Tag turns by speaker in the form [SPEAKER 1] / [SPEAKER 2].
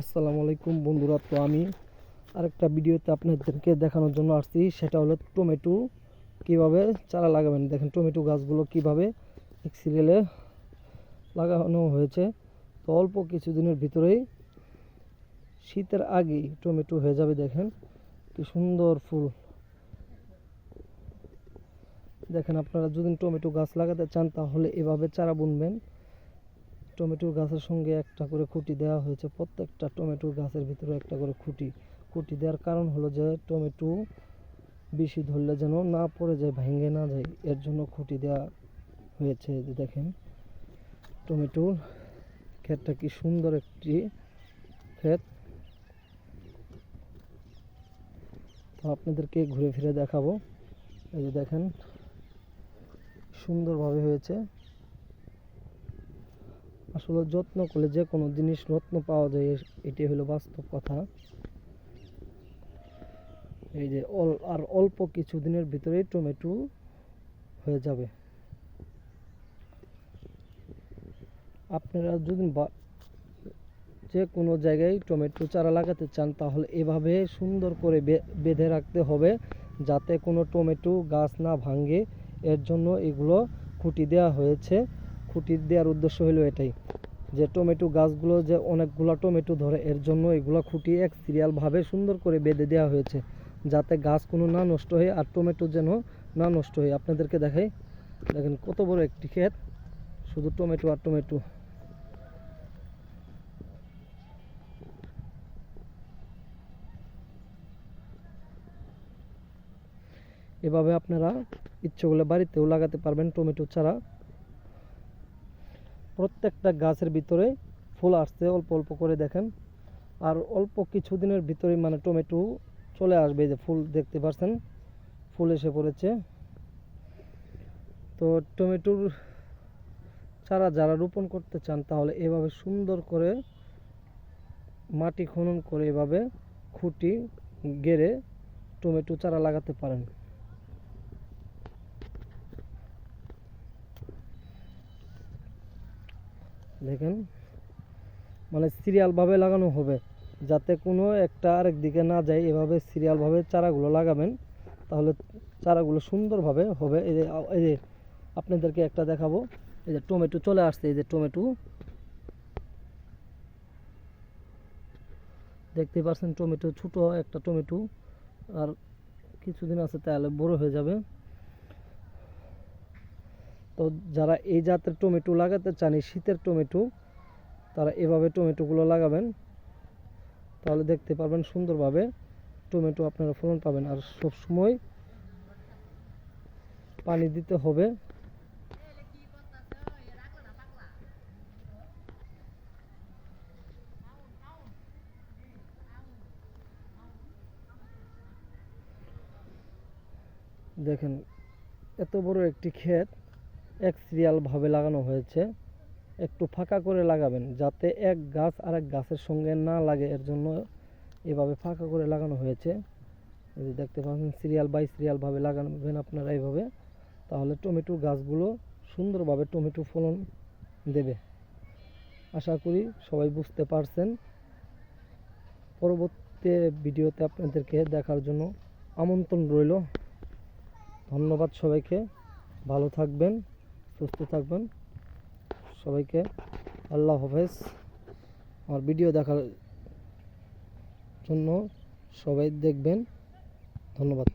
[SPEAKER 1] আসসালামু আলাইকুম বন্ধুরা। তো আমি আরেকটা ভিডিওতে আপনাদেরকে দেখানোর জন্য আসছি, সেটা হলো টমেটো কিভাবে চারা লাগাবেন। দেখেন টমেটো গাছগুলো কিভাবে এক সিরিয়ালে লাগানো হয়েছে। তো অল্প কিছুদিনের ভিতরেই শীতের আগেই টমেটো হয়ে যাবে। দেখেন কি সুন্দর ফুল। দেখেন আপনারা যদি টমেটো গাছ লাগাতে চান তাহলে এভাবে চারা বুনবেন। টমেটোর গাছের সঙ্গে একটা করে খুঁটি দেওয়া হয়েছে, প্রত্যেকটা টমেটোর গাছের ভিতরে একটা করে খুঁটি দেওয়ার কারণ হলো যে টমেটো বেশি ধরলে যেন না পড়ে যায়, ভেঙে না যায়, এর জন্য খুঁটি দেওয়া হয়েছে। যে দেখেন টমেটোর ক্ষেতটা কি সুন্দর একটি ক্ষেত। তো আপনাদেরকে ঘুরে ফিরে দেখাবো। এই যে দেখেন সুন্দরভাবে হয়েছে। আসলে যত্ন করলে যে কোনো জিনিস রত্ন পাওয়া যায়, এটি হলো বাস্তব কথা। এই যে আর অল্প কিছুদিনের ভিতরেই টমেটো হয়ে যাবে। আপনারা যদি যে কোনো জায়গায় টমেটো চারা লাগাতে চান তাহলে এভাবে সুন্দর করে বেঁধে রাখতে হবে, যাতে কোনো টমেটো গাছ না ভাঙে। এর জন্য এগুলো খুঁটি দেওয়া হয়েছে। খুঁটি দেওয়ার উদ্দেশ্য হলো এটাই, যে টমেটো গাছগুলো যে অনেকগুলো টমেটো ধরে, এর জন্য এগুলো খুঁটি এক সিরিয়ালভাবে সুন্দর করে বেঁধে দেওয়া হয়েছে, যাতে গাছ কোনো না নষ্ট হয় আর টমেটো যেন না নষ্ট হয়। আপনাদেরকে দেখাই, দেখেন কত বড় একটি ক্ষেত, শুধু টমেটো আর টমেটো। এভাবে আপনারা ইচ্ছে করলে বাড়িতেও লাগাতে পারবেন টমেটো চারা। প্রত্যেকটা গাছের ভিতরে ফুল আসছে অল্প অল্প করে, দেখেন। আর অল্প কিছুদিনের ভিতরে মানে টমেটো চলে আসবে। যে ফুল দেখতে পাচ্ছেন, ফুল এসে পড়েছে। তো টমেটোর চারা যারা রোপণ করতে চান তাহলে এভাবে সুন্দর করে মাটি খনন করে এভাবে খুঁটি গেড়ে টমেটো চারা লাগাতে পারেন। দেখেন মানে সিরিয়ালভাবে লাগানো হবে, যাতে কোনো একটা আরেক দিকে না যায়। এভাবে সিরিয়ালভাবে চারাগুলো লাগাবেন, তাহলে চারাগুলো সুন্দরভাবে হবে। এই যে আপনাদেরকে একটা দেখাবো, এই যে টমেটো চলে আসছে। এই যে টমেটো দেখতে পাচ্ছেন, টমেটো ছোট একটা টমেটো, আর কিছুদিন আছে তাহলে বড় হয়ে যাবে। তো যারা এই জাতের টমেটো লাগাতে চান, শীতের টমেটো, তারা এভাবে টমেটোগুলো লাগাবেন, তাহলে দেখতে পারবেন সুন্দরভাবে টমেটো আপনারা ফলন পাবেন। আর সব সময় পানি দিতে হবে। দেখেন এত বড় একটি ক্ষেত এক সিরিয়ালভাবে লাগানো হয়েছে। একটু ফাঁকা করে লাগাবেন, যাতে এক গাছ আরেক গাছের সঙ্গে না লাগে, এর জন্য এভাবে ফাঁকা করে লাগানো হয়েছে। এই যে দেখতে পাচ্ছেন সিরিয়াল বাই সিরিয়ালভাবে লাগাবেন আপনারা এইভাবে, তাহলে টমেটো গাছগুলো সুন্দরভাবে টমেটো ফলন দেবে। আশা করি সবাই বুঝতে পারছেন। পরবর্তী ভিডিওতে আপনাদেরকে দেখার জন্য আমন্ত্রণ রইল। ধন্যবাদ সবাইকে। ভালো থাকবেন, সুস্থ থাকবেন। সবাইকে আল্লাহ হাফেজ। আমার ভিডিও দেখার জন্য সবাই দেখবেন। ধন্যবাদ।